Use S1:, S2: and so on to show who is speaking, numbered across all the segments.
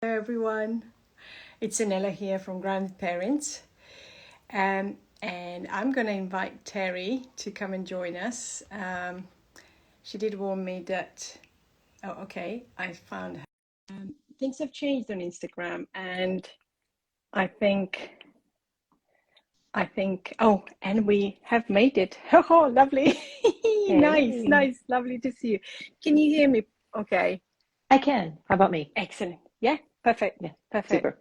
S1: Hello everyone, it's Anella here from Grandparents, and I'm going to invite Terry to come and join us. She did warn me that, I found her. Things have changed on Instagram, and I think, and we have made it. Oh, lovely.
S2: Hey,
S1: Nice, lovely to see you. Can you hear me? Okay,
S2: I can. How about me?
S1: excellent. Yeah, perfect,
S2: Yeah,
S1: perfect.
S2: super.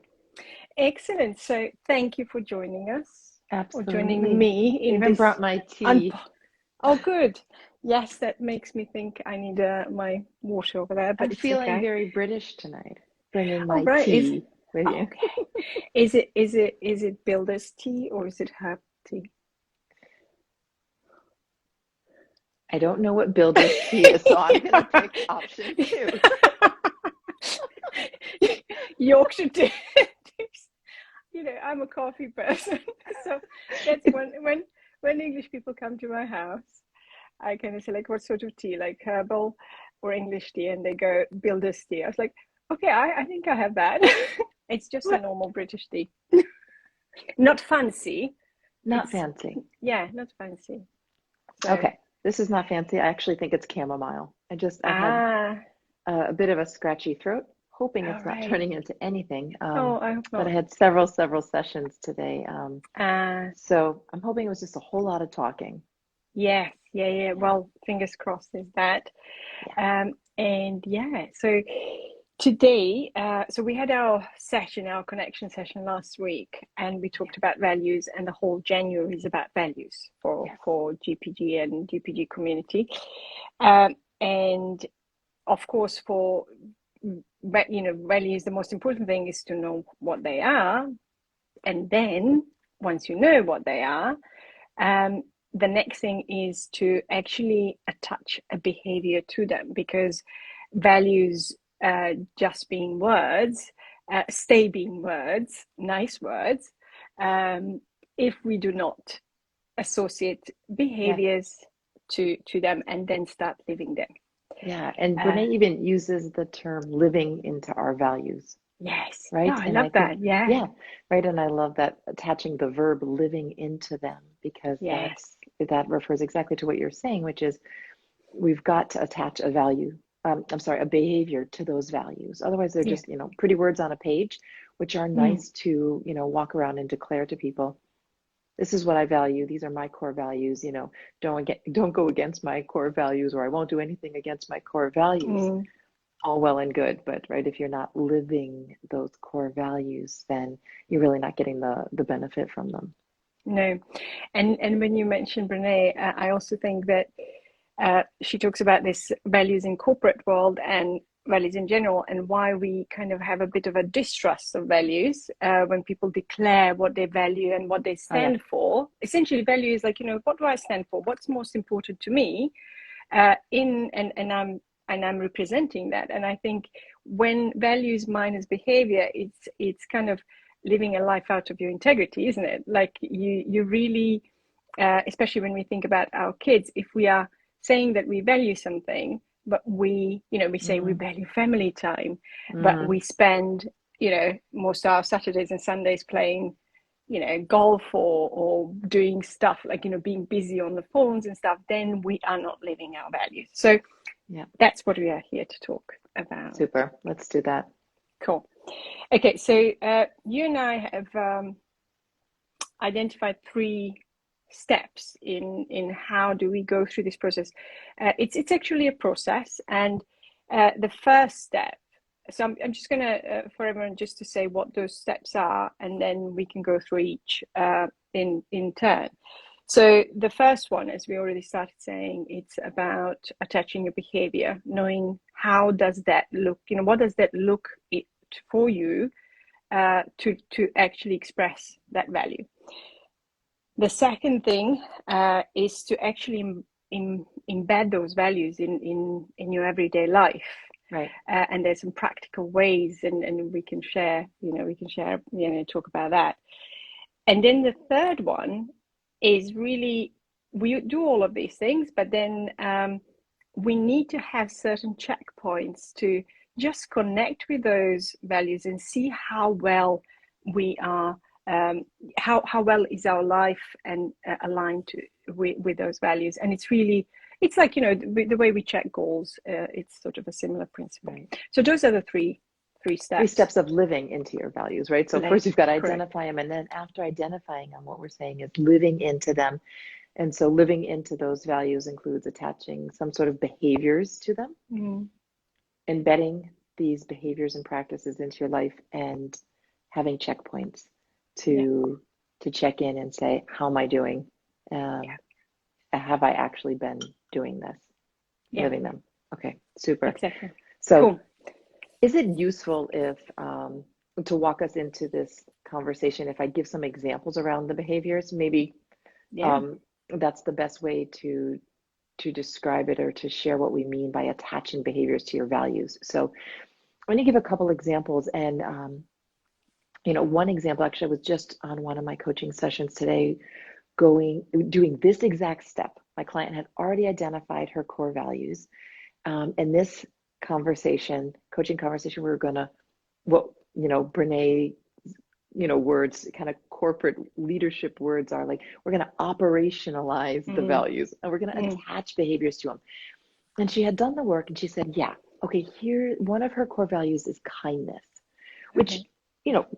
S1: Excellent. So thank you for joining us or joining
S2: Absolutely.
S1: me in
S2: Even
S1: this.
S2: brought my
S1: Un-
S2: tea.
S1: oh, good. Yes, that makes me think I need my water over there,
S2: I'm
S1: but it's
S2: feeling
S1: okay.
S2: very British tonight, bringing
S1: Oh,
S2: my
S1: right.
S2: tea with you.
S1: Okay? Is it builder's tea or is it herb tea?
S2: I don't know what builder's tea is, so I'm going to pick option two.
S1: Yorkshire tea. I'm a coffee person, so that's when English people come to my house. I kind of say, like, what sort of tea, like herbal or English tea, and they go builder's tea. I was like, okay, I think I have that. It's just a normal British tea, not fancy.
S2: Not
S1: It's
S2: fancy.
S1: yeah, not fancy. So
S2: Okay, this is not fancy. I actually think it's chamomile. I've had
S1: ah,
S2: a bit of a scratchy throat, hoping
S1: all
S2: it's not
S1: right.
S2: turning into anything.
S1: Oh, I hope
S2: But I
S1: not.
S2: had several sessions today.
S1: Ah,
S2: So I'm hoping it was just a whole lot of talking.
S1: yes, yeah.
S2: Yeah,
S1: Well, fingers crossed is that.
S2: yeah,
S1: And yeah, so today, so we had our session, our connection session last week, and we
S2: yeah,
S1: talked about values, and the whole January is about values
S2: yeah,
S1: for GPG and GPG community. And of course, values, the most important thing is to know what they are, and then once you know what they are, um, the next thing is to actually attach a behavior to them, because values, just being words, stay being words, nice words, um, if we do not associate
S2: yeah.
S1: behaviors to them and then start living them.
S2: Yeah, and
S1: Uh,
S2: Brene even uses the term living into our values,
S1: yes, yeah,
S2: right?
S1: I
S2: And
S1: love
S2: I think,
S1: that. Yeah,
S2: yeah, right. And I love that attaching the verb living into them because
S1: yes,
S2: that refers exactly to what you're saying, which is we've got to attach a value, I'm sorry, a behavior to those values. Otherwise, they're
S1: yeah.
S2: just, pretty words on a page, which are
S1: Mm,
S2: nice to, walk around and declare to people. This is what I value. These are my core values. Don't go against my core values, or I won't do anything against my core values.
S1: mm.
S2: All well and good, but right, if you're not living those core values, then you're really not getting the benefit from them.
S1: No, and when you mentioned Brene, I also think that she talks about this values in corporate world and values in general, and why we kind of have a bit of a distrust of values when people declare what they value and what they
S2: Oh yeah,
S1: stand for. Essentially, value is like, what do I stand for? What's most important to me? In and I'm representing that. And I think when values minus behavior, it's kind of living a life out of your integrity, isn't it? Like you really, especially when we think about our kids, if we are saying that we value something, but we say we
S2: mm-hmm.
S1: value family time, but
S2: Mm-hmm.
S1: we spend most of our Saturdays and Sundays playing golf or doing stuff like being busy on the phones and stuff, then we are not living our values. So
S2: Yeah,
S1: that's what we are here to talk about.
S2: super. Let's do that.
S1: Cool. Okay, so you and I have identified three steps in how do we go through this process. It's actually a process, and the first step. So I'm just gonna for everyone just to say what those steps are, and then we can go through each in turn. So the first one, as we already started saying, it's about attaching a behavior, knowing how does that look. What does that look it for you to actually express that value. The second thing is to actually embed those values in your everyday life.
S2: Right.
S1: And there's some practical ways, and we can share, talk about that. And then the third one is really, we do all of these things, but then we need to have certain checkpoints to just connect with those values and see how well we are, how well is our life and aligned with those values. And it's like, the way we check goals, it's sort of a similar principle.
S2: Right.
S1: So those are the three steps.
S2: 3 steps of living into your values, right? So first you've got to identify them, and then after identifying them, what we're saying is living into them. And so living into those values includes attaching some sort of behaviors to them, embedding these behaviors and practices into your life, and having checkpoints to check in and say, how am I doing? Have I actually been doing this? Living them. Okay, super.
S1: Exactly.
S2: So
S1: cool.
S2: Is it useful if to walk us into this conversation, if I give some examples around the behaviors? Maybe that's the best way to describe it, or to share what we mean by attaching behaviors to your values. So I'm going to give a couple examples. And one example, actually, I was just on one of my coaching sessions today, doing this exact step. My client had already identified her core values, and this coaching conversation, we were gonna, Brene, words, kind of corporate leadership words are like, we're gonna operationalize the values, and we're gonna attach behaviors to them. And she had done the work, and she said, okay, here, one of her core values is kindness, which,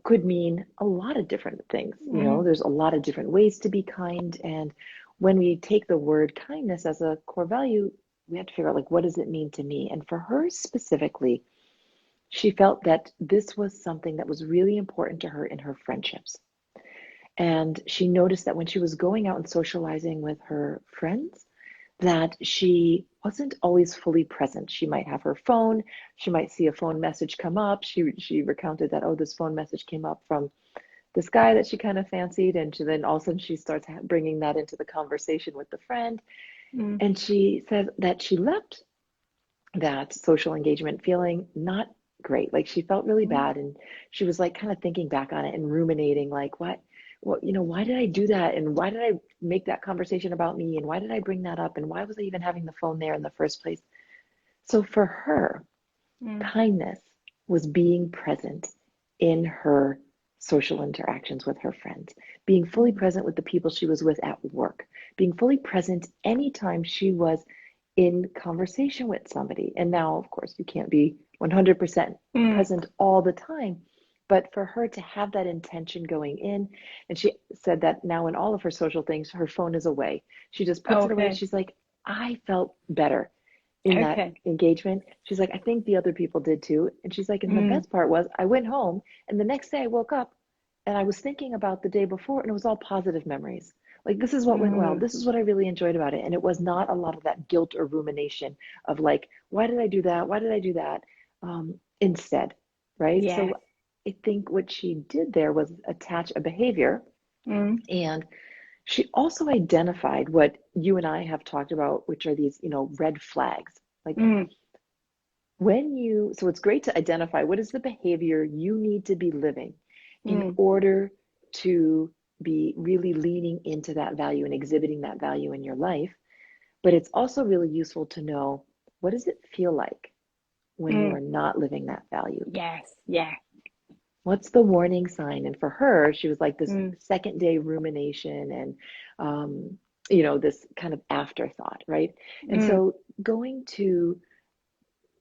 S2: could mean a lot of different things. There's a lot of different ways to be kind. And when we take the word kindness as a core value, we have to figure out, like, what does it mean to me? And for her specifically, she felt that this was something that was really important to her in her friendships. And she noticed that when she was going out and socializing with her friends, that she wasn't always fully present. She might have her phone, she might see a phone message come up. She recounted that, this phone message came up from this guy that she kind of fancied, and then all of a sudden she starts bringing that into the conversation with the friend. And she said that she left that social engagement feeling not great. Like, she felt really bad, and she was like kind of thinking back on it and ruminating, like, why did I do that? And why did I make that conversation about me? And why did I bring that up? And why was I even having the phone there in the first place? So for her, kindness was being present in her social interactions with her friends, being fully present with the people she was with at work, being fully present anytime she was in conversation with somebody. And now, of course, you can't be 100% present all the time. But for her to have that intention going in, and she said that now in all of her social things, her phone is away. She just puts it away. She's like, I felt better in that engagement. She's like, I think the other people did too. And she's like, and the best part was, I went home, and the next day I woke up and I was thinking about the day before, and it was all positive memories. Like, this is what went well. This is what I really enjoyed about it. And it was not a lot of that guilt or rumination of like, why did I do that? Why did I do that? Instead, right?
S1: Yeah.
S2: So I think what she did there was attach a behavior, and she also identified what you and I have talked about, which are these, red flags. Like, so it's great to identify what is the behavior you need to be living in order to be really leaning into that value and exhibiting that value in your life. But it's also really useful to know, what does it feel like when you are not living that value?
S1: Yes. Yeah.
S2: What's the warning sign? And for her, she was like this second day rumination and, this kind of afterthought, right? And so going to,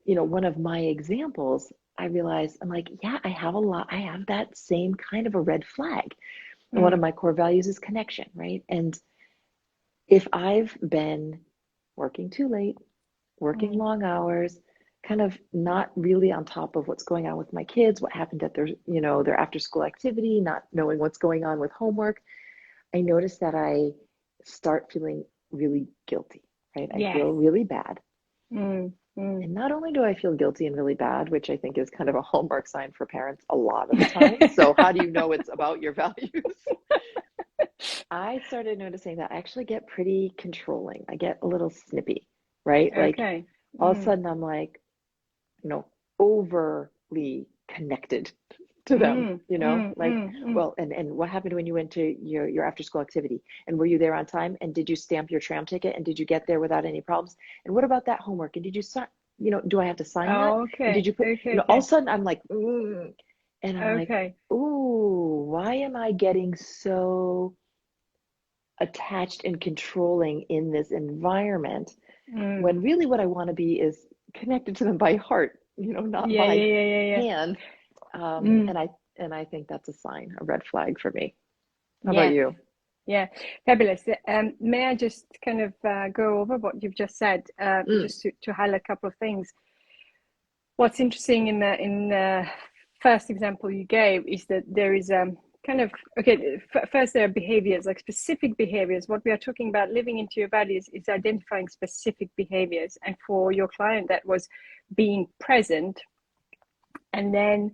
S2: one of my examples, I realized, I'm like, I have that same kind of a red flag. And one of my core values is connection, right? And if I've been working too late, working long hours, kind of not really on top of what's going on with my kids, what happened at their, their after school activity, not knowing what's going on with homework, I noticed that I start feeling really guilty, right? I feel really bad. And not only do I feel guilty and really bad, which I think is kind of a hallmark sign for parents a lot of the time. So how do you know it's about your values? I started noticing that I actually get pretty controlling. I get a little snippy, right? Like, all of a sudden I'm like, overly connected to them, well, and what happened when you went to your after school activity, and were you there on time, and did you stamp your tram ticket, and did you get there without any problems, and what about that homework, and did you start, do I have to sign that?
S1: Oh,
S2: And did
S1: okay.
S2: you put,
S1: Okay.
S2: all of
S1: Okay.
S2: a sudden I'm like, and I'm like,
S1: Okay.
S2: ooh, why am I getting so attached and controlling in this environment
S1: Mm.
S2: when really what I want to be is connected to them by heart, not
S1: Yeah.
S2: by
S1: Yeah. Yeah. Yeah. Yeah.
S2: hand.
S1: Mm.
S2: And I think that's a sign, a red flag for me. How about
S1: Yeah.
S2: you?
S1: Yeah, fabulous. May I just kind of go over what you've just said,
S2: Mm,
S1: just to highlight a couple of things. What's interesting in the first example you gave is that there is kind of okay. First, there are behaviors, like specific behaviors. What we are talking about, living into your values, is identifying specific behaviors. And for your client, that was being present, and then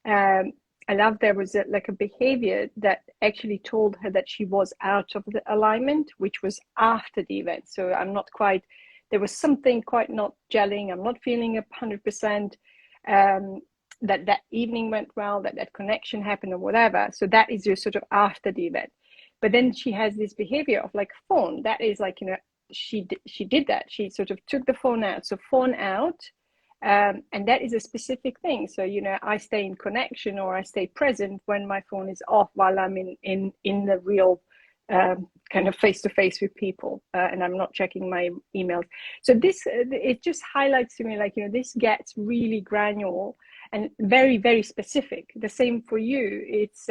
S1: I love there was like a behavior that actually told her that she was out of the alignment, which was after the event. So I'm not quite, there was something quite not gelling. I'm not feeling 100% that evening went well, that connection happened or whatever. So that is just sort of after the event. But then she has this behavior of like phone. That is like, she did that. She sort of took the phone out. So phone out, and that is a specific thing. So I stay in connection or I stay present when my phone is off while I'm in the real kind of face to face with people, and I'm not checking my emails. So this it just highlights to me, like, this gets really granular and very, very specific. The same for you. It's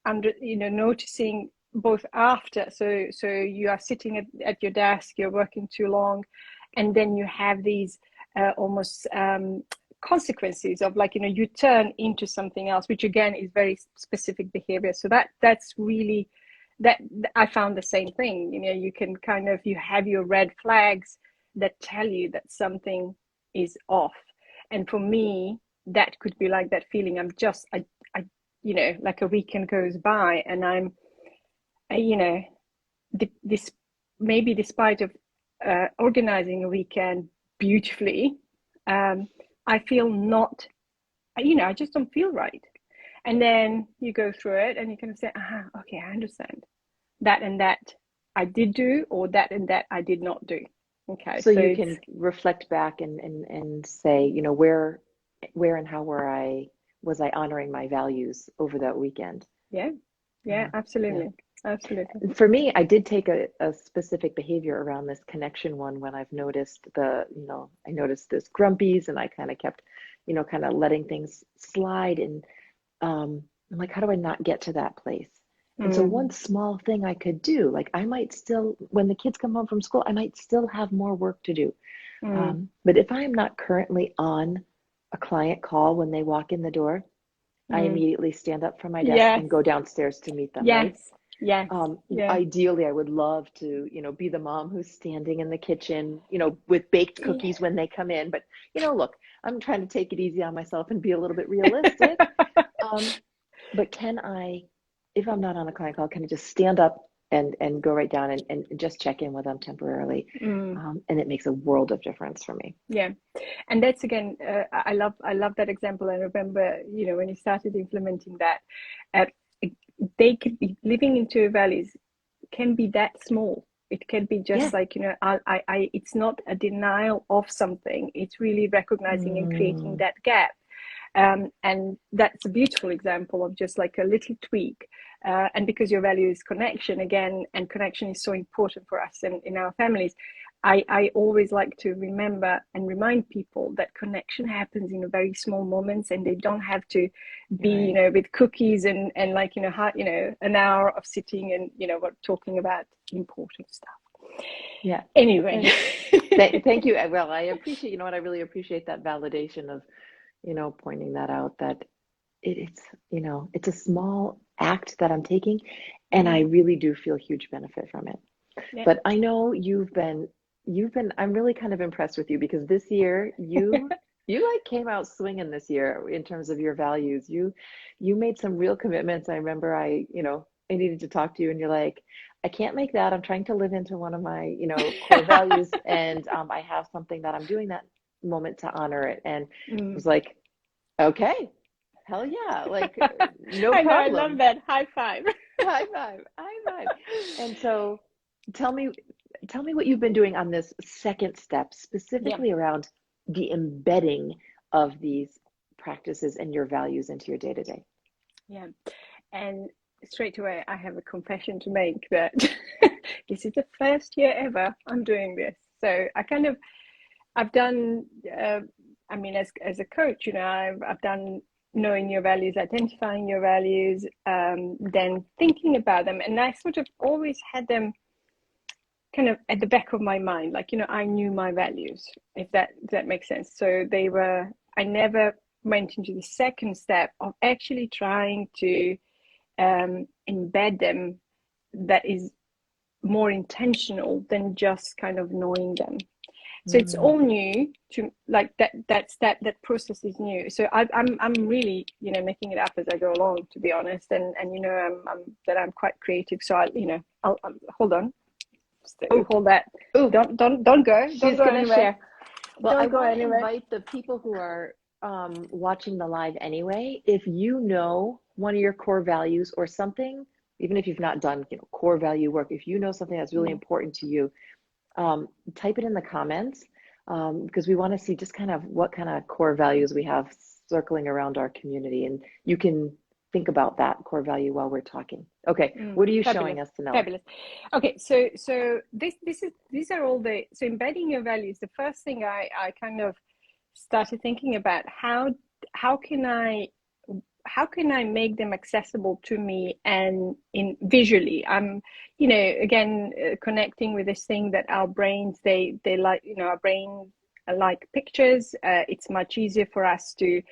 S1: under noticing both after. So you are sitting at your desk, you're working too long, and then you have these almost consequences of, like, you turn into something else, which again is very specific behavior. So that's really, that I found the same thing. You can kind of, you have your red flags that tell you that something is off. And for me, that could be like that feeling. I like a weekend goes by and I'm this, maybe despite of organizing a weekend beautifully, I feel not, I just don't feel right. And then you go through it and you kind of say, okay, I understand that and that I did do, or that and that I did not do. Okay,
S2: So
S1: so
S2: you
S1: it's,
S2: can reflect back and say, where and how was I honoring my values over that weekend?
S1: yeah, yeah,
S2: Yeah, yeah.
S1: absolutely, absolutely.
S2: For me, I did take a specific behavior around this connection one when I've noticed I noticed this grumpies and I kind of kept, kind of letting things slide. And I'm like, how do I not get to that place? And so one
S1: Mm,
S2: small thing I could do, like I might still, when the kids come home from school, I might still have more work to do.
S1: mm,
S2: But if I'm not currently on a client call when they walk in the door, I
S1: mm.
S2: immediately stand up from my desk
S1: Yes,
S2: and go downstairs to meet them, right?
S1: yes, yes, yeah.
S2: Ideally, I would love to, be the mom who's standing in the kitchen, with baked cookies when they come in. But, look, I'm trying to take it easy on myself and be a little bit realistic. Um, but can I, if I'm not on a client call, can I just stand up and go right down and just check in with them temporarily?
S1: Mm,
S2: And it makes a world of difference for me.
S1: yeah. And that's again, I love that example. I remember, when you started implementing that, uh, they could be living into values can be that small. It can be
S2: Yeah.
S1: just like, it's not a denial of something. It's really recognizing and creating
S2: Mm,
S1: that gap. And that's a beautiful example of just like a little tweak. And because your value is connection again, and connection is so important for us in our families, I always like to remember and remind people that connection happens in a very small moments, and they don't have to be,
S2: right.
S1: with cookies and like, an hour of sitting and, what talking about important stuff.
S2: Yeah.
S1: Anyway.
S2: Thank you. Well, I appreciate, I really appreciate that validation of, pointing that out, that it's a small act that I'm taking, and I
S1: Mm,
S2: really do feel huge benefit from it.
S1: yeah.
S2: But I know I'm really kind of impressed with you because this year you like came out swinging this year in terms of your values. You made some real commitments. I remember I needed to talk to you and you're like, I can't make that. I'm trying to live into one of my, core values, and I have something that I'm doing that moment to honor it. And I
S1: Mm.
S2: was like, okay, hell yeah, like no
S1: I know, I love
S2: problem.
S1: that. High five.
S2: High five, high five. And so tell me, tell me what you've been doing on this second step,
S1: Yeah.
S2: specifically around the embedding of these practices and your values into your day-to-day.
S1: Yeah. And straight away, I have a confession to make that this is the first year ever I'm doing this. So I've done, I mean, as a coach, I've done knowing your values, identifying your values, then thinking about them. And I sort of always had them kind of at the back of my mind, like, I knew my values, if that makes sense. So I never went into the second step of actually trying to embed them, that is more intentional than just kind of knowing them. So it's all new to, like, that step, that process is new. So I'm really making it up as I go along, to be honest, and I'm quite creative. So I'll hold on. Hold that.
S2: Ooh.
S1: Don't go.
S2: She's
S1: Don't go
S2: gonna
S1: anywhere.
S2: share. Well,
S1: Don't
S2: I
S1: go
S2: want to
S1: anywhere.
S2: invite the people who are watching the live anyway. If you know one of your core values or something, even if you've not done core value work, if you know something that's really important to you, type it in the comments, because we want to see just kind of what kind of core values we have circling around our community, and you can think about that core value while we're talking. Okay, what are you showing us tonight?
S1: Fabulous. Okay, so these are all so embedding your values. The first thing I kind of started thinking about, how can I make them accessible to me and in visually. I'm again connecting with this thing that our brains, they like, our brains like pictures. It's much easier for us to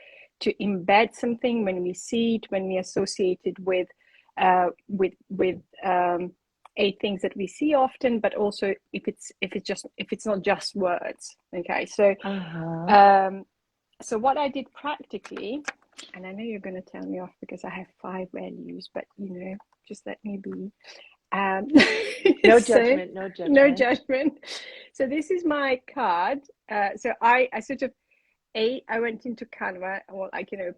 S1: embed something when we see it, when we associate it with things that we see often, but also if it's not just words. Okay, so so what I did practically, and I know you're going to tell me off because I have 5 values, but just let me be.
S2: No judgment, no judgment.
S1: No judgment. So this is my card. So I sort of I went into Canva. Well,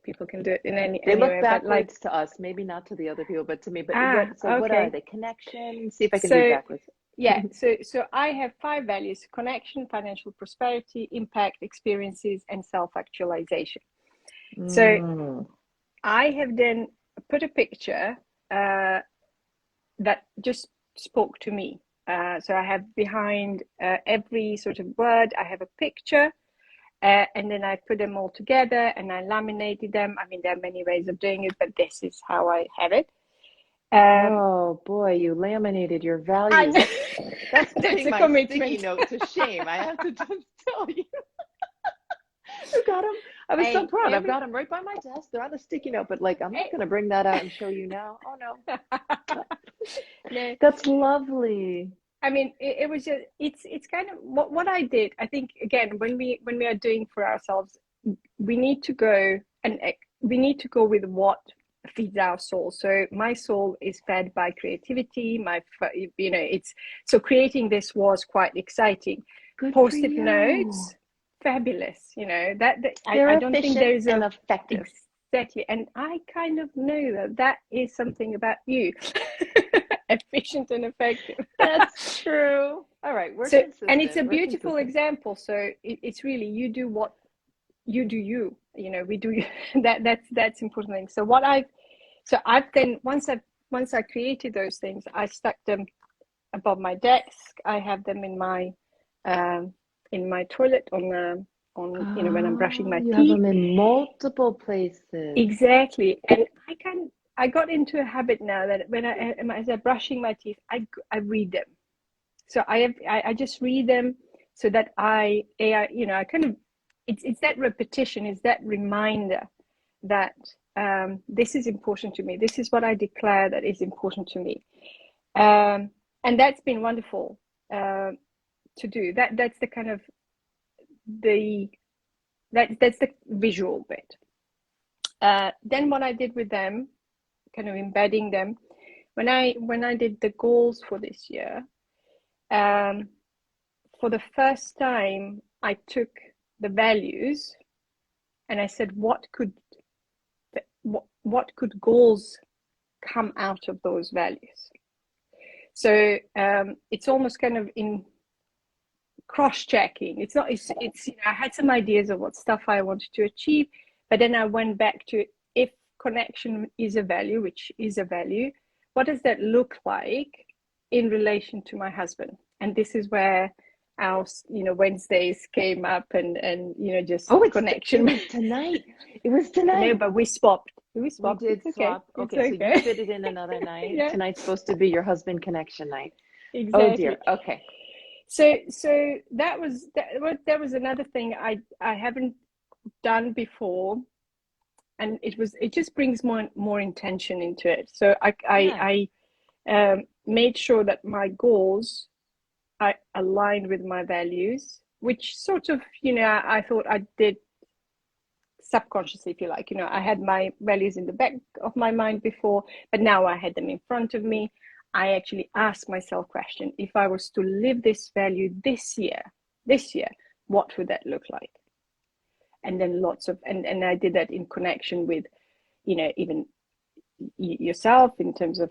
S1: people can do it in any.
S2: They
S1: anyway,
S2: look backwards,
S1: but like,
S2: to us, maybe not to the other people, but to me. But what are they? Connection. See if I can read backwards.
S1: Yeah. So I have 5 values: connection, financial prosperity, impact, experiences, and self-actualization. So I have then put a picture that just spoke to me. So I have behind every sort of word, I have a picture, and then I put them all together and I laminated them. I mean, there are many ways of doing it, but this is how I have it.
S2: Oh boy, you laminated your values. That's putting my sticky note to shame. I have to just tell you. You got them. I was so proud. I've got them right by my desk. They're on the sticky note, but like, I'm not going to bring that out and show you now. Oh no. No. That's lovely.
S1: I mean, it was just, it's kind of what I did. I think, again, when we are doing for ourselves, we need to go with what feeds our soul. So my soul is fed by creativity. It's so creating this was quite exciting.
S2: Good
S1: Post-it notes, fabulous. I don't think there is
S2: an effective.
S1: Exactly, and I kind of know that is something about you. Efficient and effective.
S2: That's true. All right, we're consistent.
S1: And it's a beautiful example. So it's really, you do what you do. We do that's important thing. So I've then once I created those things, I stuck them above my desk. I have them in my toilet when I'm brushing my teeth.
S2: You have them in multiple places.
S1: Exactly, and I got into a habit now that as I'm brushing my teeth, I read them. So I just read them so that I kind of, it's that repetition, it's that reminder that this is important to me. This is what I declare that is important to me, and that's been wonderful to do. That's the kind of that's the visual bit. Then what I did with them, kind of embedding them, when I did the goals for this year, for the first time I took the values and I said, what could goals come out of those values? So it's almost kind of in cross-checking. It's not, it's I had some ideas of what stuff I wanted to achieve, but then I went back to, if connection is a value, which is a value, what does that look like in relation to my husband? And this is where our Wednesdays came up, and just connection.
S2: It was tonight. It was tonight.
S1: No, but we swapped. We
S2: did swap. Okay, so you fit it in another night. Yeah. Tonight's supposed to be your husband connection night.
S1: Exactly.
S2: Oh dear. Okay.
S1: So that was another thing I haven't done before, and it just brings more intention into it. So I made sure that my goals I aligned with my values, which sort of I thought I did subconsciously, if you like. I had my values in the back of my mind before, but now I had them in front of me. I actually asked myself question: if I was to live this value this year, what would that look like? And then lots of, and I did that in connection with, even yourself, in terms of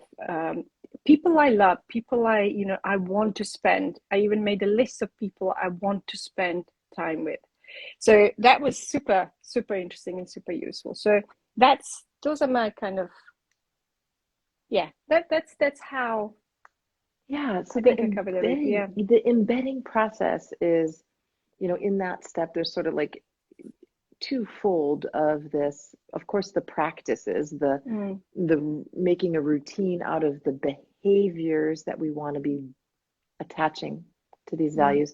S1: people I love, people I want to spend. I even made a list of people I want to spend time with. So that was super, super interesting and super useful. So those are my kind of, that's how.
S2: Yeah, so the embedding process is, in that step, there's sort of like twofold of this. Of course, the practices, the making a routine out of the behaviors that we want to be attaching to these values,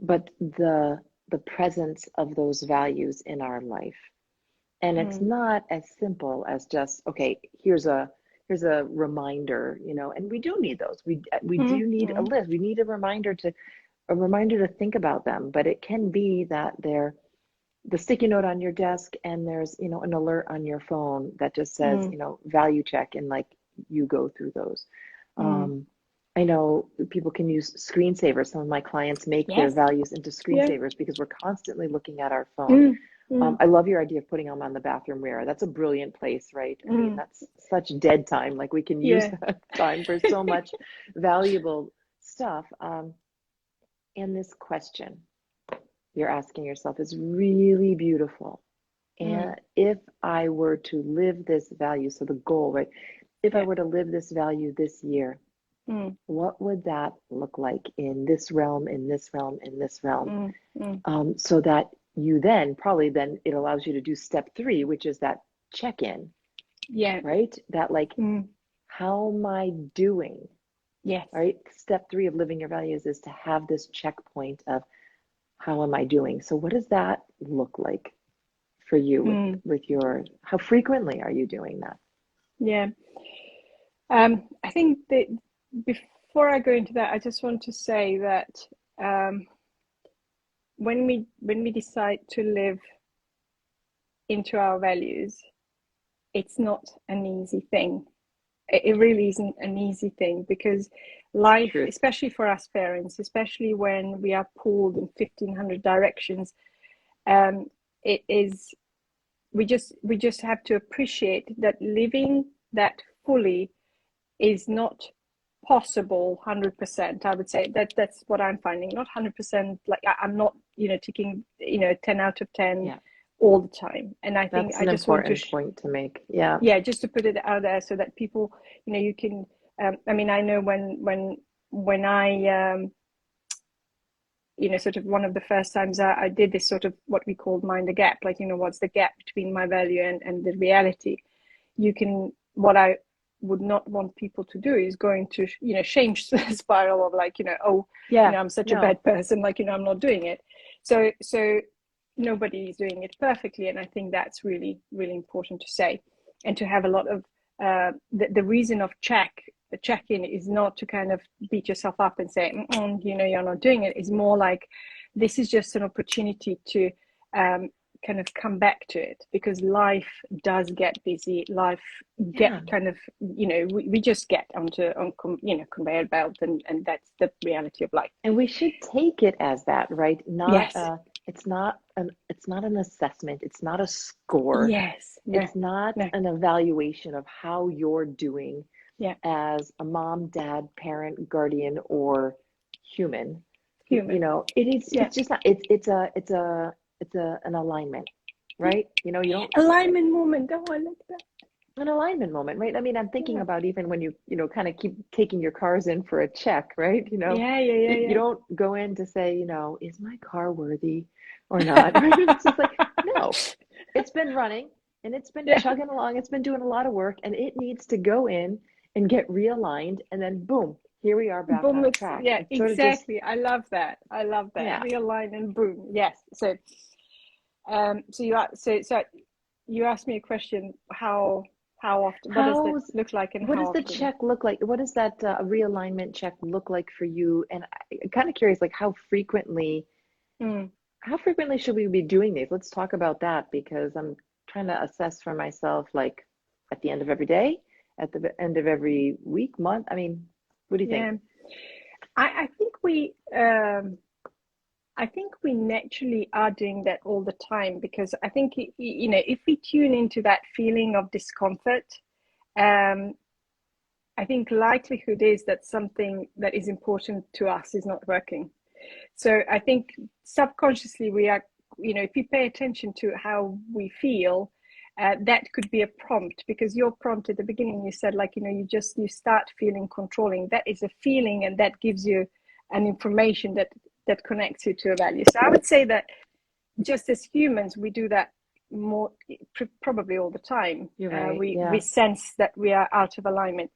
S2: but the presence of those values in our life. And it's not as simple as just, okay, here's a reminder, and we do need those. We do need a list. We need a reminder to think about them. But it can be that they're the sticky note on your desk, and there's an alert on your phone that just says value check, and like you go through those. I know people can use screensavers. Some of my clients make their values into screensavers because we're constantly looking at our phone. I love your idea of putting them on the bathroom mirror. That's a brilliant place, right? I mean, that's such dead time. Like, we can use that time for so much valuable stuff. And this question you're asking yourself is really beautiful. And if I were to live this value, so the goal, right? If I were to live this value this year, what would that look like in this realm, in this realm, in this realm? So that you then it allows you to do step 3, which is that check-in.
S1: Yeah.
S2: Right? That like, how am I doing?
S1: Yes.
S2: Right? Step 3 of living your values is to have this checkpoint of how am I doing? So what does that look like for you with your, how frequently are you doing that?
S1: Yeah. I think that before I go into that, I just want to say that when we decide to live into our values, it's not an easy thing. It really isn't an easy thing, because life, especially for us parents, especially when we are pulled in 1,500 directions, it is, we just have to appreciate that living that fully is not possible 100%. I would say that's what I'm finding. Not 100%. Like, I'm not ticking 10 out of 10 all the time. And I think
S2: that's an important point to make. Yeah,
S1: just to put it out there so that people, you can. I mean, I know when I sort of one of the first times I did this sort of what we called mind the gap. Like, what's the gap between my value and the reality? What I would not want people to do is going to shame spiral of like I'm such a bad person, like I'm not doing it. So nobody is doing it perfectly, and I think that's really, really important to say, and to have a lot of the reason of check-in is not to kind of beat yourself up and say you're not doing it. It's more like, this is just an opportunity to kind of come back to it, because life does get busy. Life get kind of we just get on conveyor belt, and that's the reality of life.
S2: And we should take it as that, right? It's not an assessment. It's not a score.
S1: Yes.
S2: It's not an evaluation of how you're doing.
S1: Yeah.
S2: as a mom, dad, parent, guardian, or human. You
S1: Human.
S2: know, it is,
S1: Yeah.
S2: it's just not, it's an alignment, right? You know, you don't,
S1: Alignment moment. Oh, I like that.
S2: an alignment moment, right? I mean, I'm thinking
S1: Yeah.
S2: about even when you know, kind of keep taking your cars in for a check, right? You know,
S1: Yeah. Yeah. Yeah.
S2: you
S1: Yeah.
S2: don't go in to say, you know, is my car worthy or not, right? It's just like, no, it's been running and it's been
S1: Yeah.
S2: chugging along. It's been doing a lot of work and it needs to go in and get realigned. And then boom, here we are back
S1: Boom.
S2: on
S1: It's,
S2: track.
S1: yeah,
S2: It's sort of just,
S1: exactly. I love that. I love that.
S2: yeah.
S1: Realign and boom. Yes. So, so you are, so you asked me a question. How often? What does that
S2: How's,
S1: look like, and
S2: what
S1: how
S2: does the
S1: often?
S2: check look like? What does that realignment check look like for you? And I'm kind of curious, like
S1: Mm.
S2: how frequently should we be doing these? Let's talk about that because I'm trying to assess for myself, like at the end of every day, at the end of every week, month. I mean, what do you think?
S1: Yeah. I think I think we naturally are doing that all the time, because I think, you know, if we tune into that feeling of discomfort, um, I think likelihood is that something that is important to us is not working. So I think subconsciously we are, you know, if you pay attention to how we feel, that could be a prompt, because your prompt at the beginning, you said, like, you know, you start feeling controlling. That is a feeling, and that gives you an information that connects you to a value. So I would say that just as humans, we do that more, probably all the time.
S2: You're right.
S1: We
S2: Yeah.
S1: sense that we are out of alignment.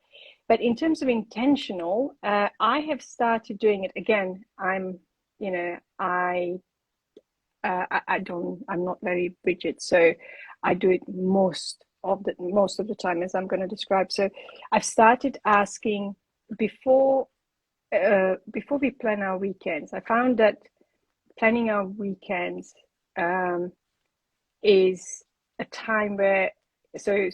S1: But in terms of intentional, I have started doing it again. I'm, you know, I don't, I'm not very rigid, so I do it most of the time, as I'm going to describe. So I've started asking before before we plan our weekends. I found that planning our weekends um, is a time where, so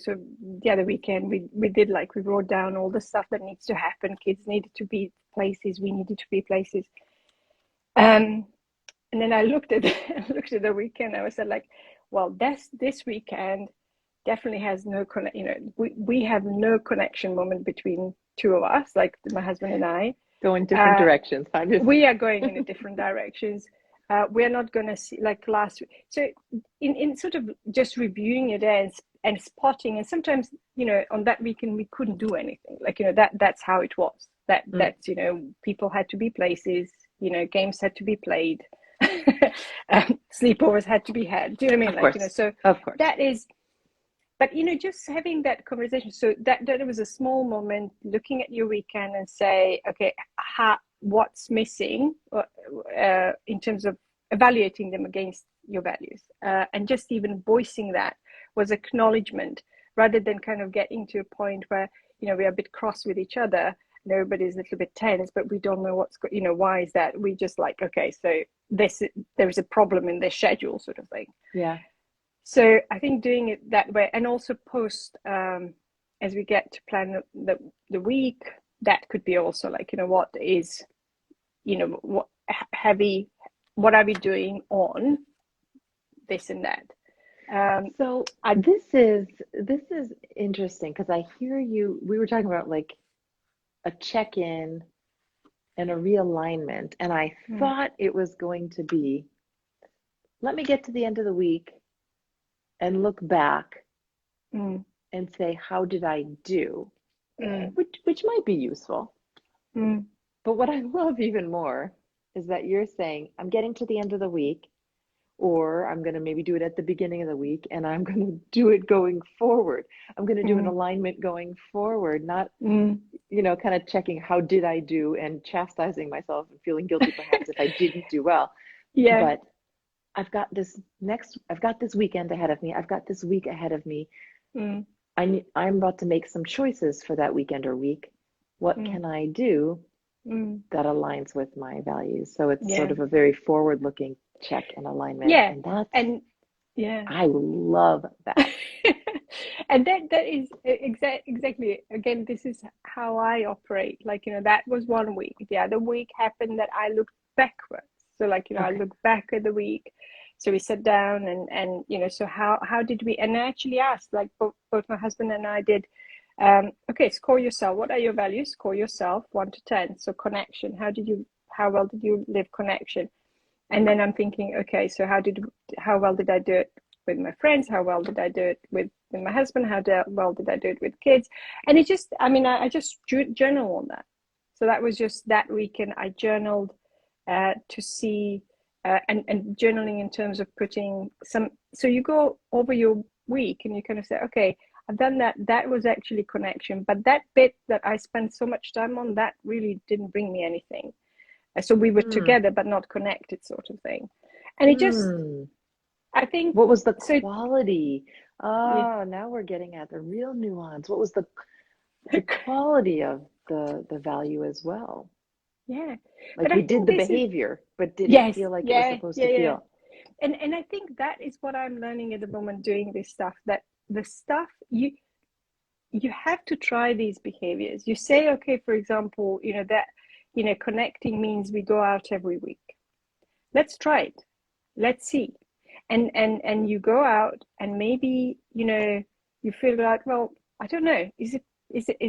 S1: the other weekend we did, like, we wrote down all the stuff that needs to happen. Kids needed to be places, we needed to be places. Um, and then I looked at looked at the weekend. I was like, well, this weekend definitely has no connect. You know, we have no connection moment between two of us, like my husband and I.
S2: Go in different directions. I just,
S1: We are going in a different directions. We're not going to see, like, last week. So in sort of just reviewing it and spotting, and sometimes, you know, on that weekend we couldn't do anything. Like, you know, that's how it was.
S2: mm,
S1: That's, you know, people had to be places. You know, games had to be played. Sleepovers had to be had. Do you know what I mean?
S2: of
S1: Like, you know,
S2: course.
S1: so
S2: Of course.
S1: that is, but, you know, just having that conversation. So that was a small moment, looking at your weekend and say, okay, what's missing, in terms of evaluating them against your values, and just even voicing that was acknowledgement, rather than kind of getting to a point where, you know, we're a bit cross with each other and everybody's a little bit tense, but we don't know you know, why is that. We just like, okay, so there is a problem in their schedule, sort of thing.
S2: Yeah.
S1: So I think doing it that way, and also post, as we get to plan the week, that could be also like, you know, what is, you know, what heavy, what are we doing on this and that.
S2: So
S1: I
S2: this is interesting because I hear you. We were talking about like a check-in and a realignment, and I
S1: mm,
S2: thought it was going to be, let me get to the end of the week and look back
S1: mm,
S2: and say, how did I do?
S1: mm,
S2: Which might be useful.
S1: mm,
S2: But what I love even more is that you're saying, I'm getting to the end of the week, or I'm going to maybe do it at the beginning of the week, and I'm going to do it going forward. I'm going to do an
S1: mm,
S2: alignment going forward, not,
S1: mm.
S2: you know, kind of checking how did I do and chastising myself and feeling guilty perhaps if I didn't do well.
S1: Yeah.
S2: But I've got this weekend ahead of me. I've got this week ahead of me.
S1: Mm,
S2: I'm about to make some choices for that weekend or week. What
S1: mm,
S2: can I do
S1: mm.
S2: that aligns with my values? So it's sort
S1: Yeah.
S2: of a very forward-looking check and alignment.
S1: Yeah.
S2: And that's,
S1: And yeah.
S2: I love that.
S1: And that is exactly, again, this is how I operate. Like, you know, that was one week. The other week happened that I looked backwards. So, like, you know, I
S2: Okay.
S1: looked back at the week. So we sat down and you know, so how did we, and I actually asked, like, both my husband and I did, Okay, score yourself. What are your values? Score yourself 1 to 10. So connection. How well did you live connection? And then I'm thinking, okay, so how well did I do it with my friends? How well did I do it with my husband? Well did I do it with kids? And it just, I just journal on that. So that was just that weekend. I journaled to see, and journaling in terms of putting some, so you go over your week and you kind of say, okay, I've done that. That was actually connection. But that bit that I spent so much time on, that really didn't bring me anything. So we were together but not connected, sort of thing. And it just, I think,
S2: what was the
S1: so
S2: quality?
S1: yeah,
S2: Oh, now we're getting at the real nuance. What was the quality of the value as well?
S1: yeah.
S2: Like
S1: But I
S2: we did
S1: think
S2: the
S1: this is,
S2: behavior, but did it
S1: yes,
S2: feel like it was
S1: yeah,
S2: supposed
S1: yeah,
S2: to
S1: yeah.
S2: feel?
S1: And I think that is what I'm learning at the moment doing this stuff, that the stuff you have to try these behaviors. You say, okay, for example, that, connecting means we go out every week. Let's try it. Let's see. And you go out and maybe, you feel like, well, I don't know, is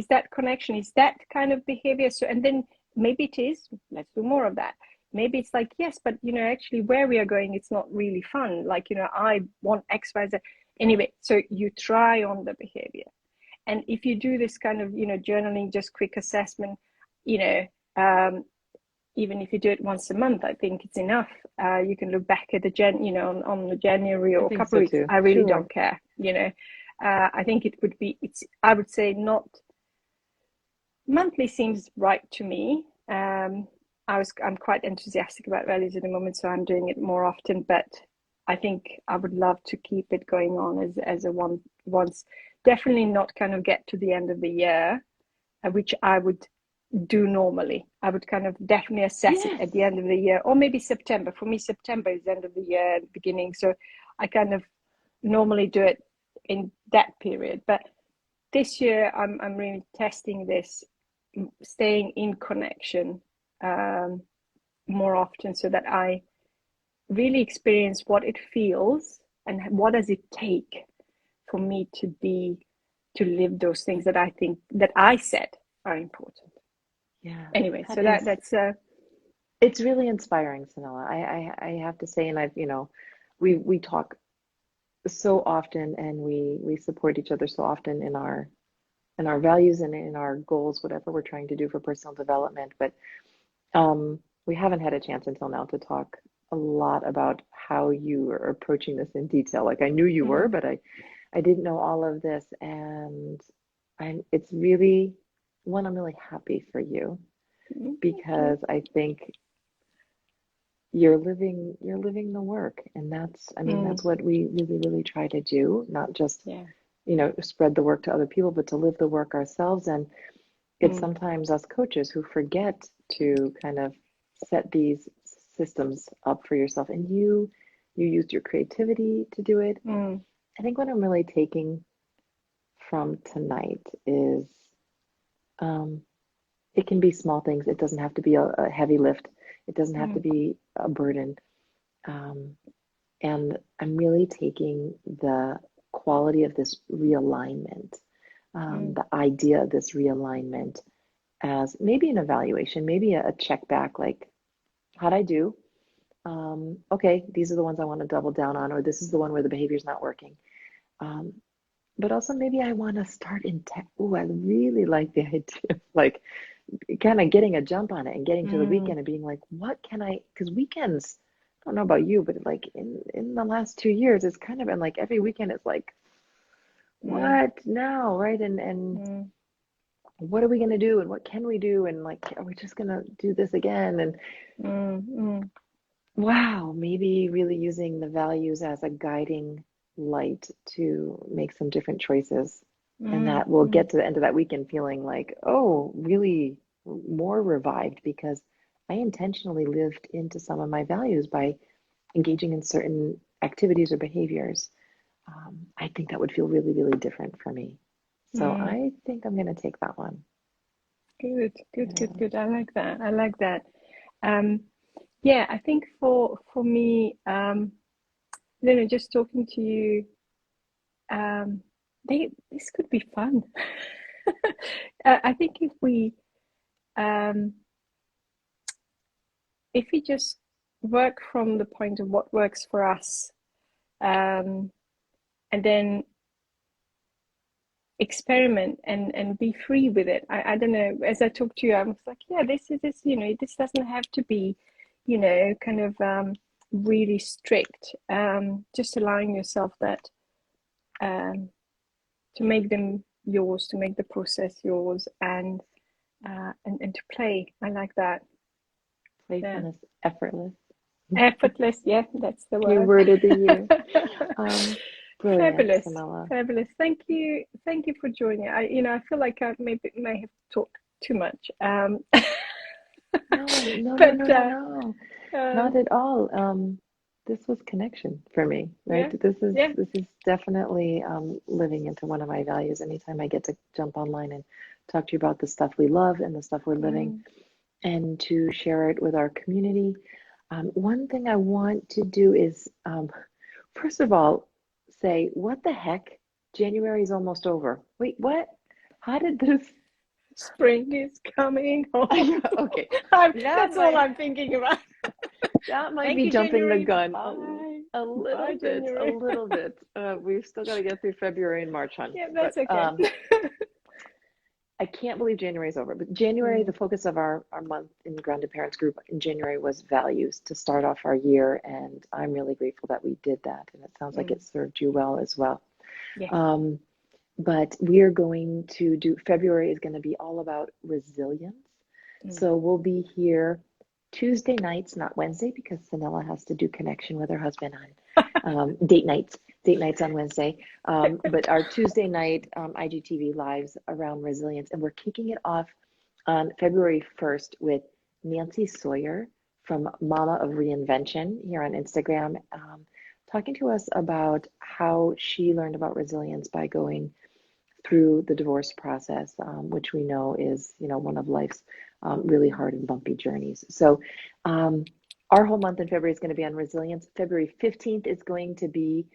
S1: that connection? Is that kind of behavior? So, and then maybe it is, let's do more of that. Maybe it's like, yes, but actually where we are going, it's not really fun. Like, I want X, Y, Z. Anyway, so you try on the behavior. And if you do this kind of, journaling, just quick assessment, you know, um, even if you do it once a month, I think it's enough. You can look back at on the January
S2: I
S1: or a
S2: think
S1: couple
S2: so
S1: of weeks.
S2: too.
S1: I really
S2: Sure.
S1: don't care. I think it would be. I would say not monthly seems right to me. I'm quite enthusiastic about values at the moment, so I'm doing it more often. But I think I would love to keep it going on as a once. Definitely not kind of get to the end of the year, which I would do normally. I would kind of definitely assess it
S2: Yes.
S1: at the end of the year, or maybe September. For me, September is the end of the year, beginning. So I kind of normally do it in that period. But this year, I'm really testing this, staying in connection more often, so that I really experience what it feels and what does it take for me to live those things that I think that I said are important.
S2: Yeah.
S1: Anyway,
S2: That
S1: so
S2: is,
S1: that's
S2: it's really inspiring, Sanella. I have to say, and we talk so often and we support each other so often in our values and in our goals, whatever we're trying to do for personal development. But we haven't had a chance until now to talk a lot about how you are approaching this in detail. Like I knew you were, but I didn't know all of this, and it's really one, I'm really happy for you because I think you're living the work, and that's, I mean, that's what we really try to do, not just
S1: yeah.
S2: spread the work to other people, but to live the work ourselves. And it's sometimes us coaches who forget to kind of set these systems up for yourself, and you used your creativity to do it. I think what I'm really taking from tonight is it can be small things. It doesn't have to be a heavy lift. It doesn't have to be a burden. Um, and I'm really taking the quality of this realignment, the idea of this realignment as maybe an evaluation, maybe a check back, like, how'd I do? Okay, these are the ones I want to double down on, or this is the one where the behavior's not working. But also maybe I want to start in tech. Oh, I really like the idea of like kind of getting a jump on it and getting to the weekend and being like, what can I, because weekends, I don't know about you, but like in the last 2 years, it's kind of been like every weekend it's like, what now, right? And what are we going to do and what can we do? And like, are we just going to do this again? And wow, maybe really using the values as a guiding light to make some different choices. And that we'll get to the end of that weekend feeling like, oh, really more revived because I intentionally lived into some of my values by engaging in certain activities or behaviors. I think that would feel really different for me. So I think I'm going to take that one.
S1: Good. I like that. I like that. Yeah, I think for me, just talking to you, this could be fun. I think if we just work from the point of what works for us, and then experiment and be free with it. I don't know, as I talked to you, I was like, yeah, this is this, this doesn't have to be, kind of really strict. Just allowing yourself that, to make them yours, to make the process yours, and to play. I like that.
S2: Playfulness, effortless.
S1: Effortless, yeah, that's the word.
S2: New word of the year. Brilliant,
S1: Fabulous,
S2: Samela.
S1: fabulous. Thank you for joining. I feel like I may have talked too much.
S2: No,
S1: But
S2: not at all. This was connection for me, right?
S1: Yeah,
S2: This is definitely living into one of my values. Anytime I get to jump online and talk to you about the stuff we love and the stuff we're living, and to share it with our community. One thing I want to do is, first of all, say, what the heck? January is almost over. Wait, what? How did this?
S1: Spring is coming home.
S2: Okay.
S1: That's all I'm thinking about.
S2: That might be jumping
S1: January.
S2: the gun
S1: Bye.
S2: a little bit. A little bit. We've still got to get through February and March, hon.
S1: Yeah, that's okay.
S2: I can't believe January is over. But January, the focus of our month in the Grounded Parents group in January was values to start off our year. And I'm really grateful that we did that. And it sounds like it served you well as well.
S1: Yeah.
S2: But we're going to do, February is going to be all about resilience. So we'll be here Tuesday nights, not Wednesday, because Sanella has to do connection with her husband on date nights on Wednesday. But our Tuesday night IGTV lives around resilience. And we're kicking it off on February 1st with Nancy Sawyer from Mama of Reinvention here on Instagram, talking to us about how she learned about resilience by going through the divorce process, which we know is, one of life's really hard and bumpy journeys. So our whole month in February is going to be on resilience. February 15th is going to be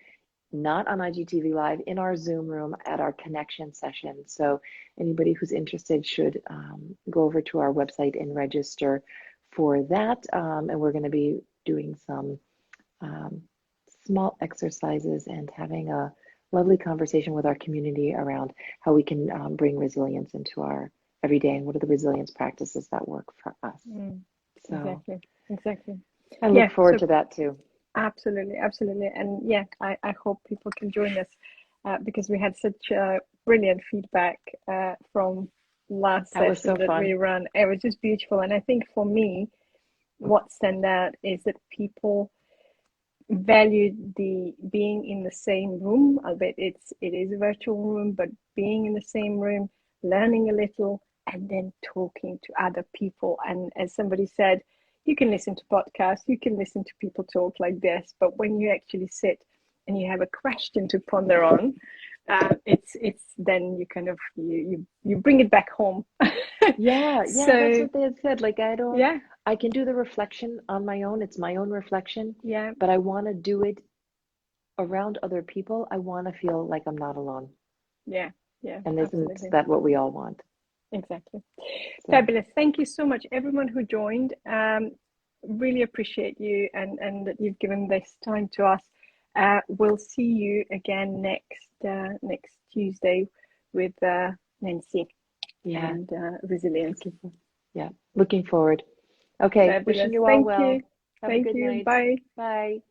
S2: not on IGTV Live, in our Zoom room at our connection session. So anybody who's interested should go over to our website and register for that. And we're going to be doing some small exercises and having a lovely conversation with our community around how we can bring resilience into our everyday and what are the resilience practices that work for us. So
S1: Exactly.
S2: I look forward to that too.
S1: Absolutely. And yeah, I hope people can join us because we had such brilliant feedback from last session that we ran. It was just beautiful. And I think for me, what stand out is that people valued the being in the same room. Albeit it is a virtual room, but being in the same room, learning a little, and then talking to other people. And as somebody said, you can listen to podcasts, you can listen to people talk like this, but when you actually sit and you have a question to ponder on, it's then you kind of you bring it back home.
S2: Yeah, so, that's what they had said. Like I can do the reflection on my own. It's my own reflection.
S1: Yeah.
S2: But I want to do it around other people. I want to feel like I'm not alone.
S1: Yeah.
S2: And isn't that what we all want?
S1: Exactly. So. Fabulous. Thank you so much, everyone who joined. Really appreciate you and that you've given this time to us. We'll see you again next Tuesday with Nancy and resilience.
S2: Yeah, looking forward. Okay,
S1: Fabulous.
S2: wishing you all well. Have a good night.
S1: Bye.
S2: Bye.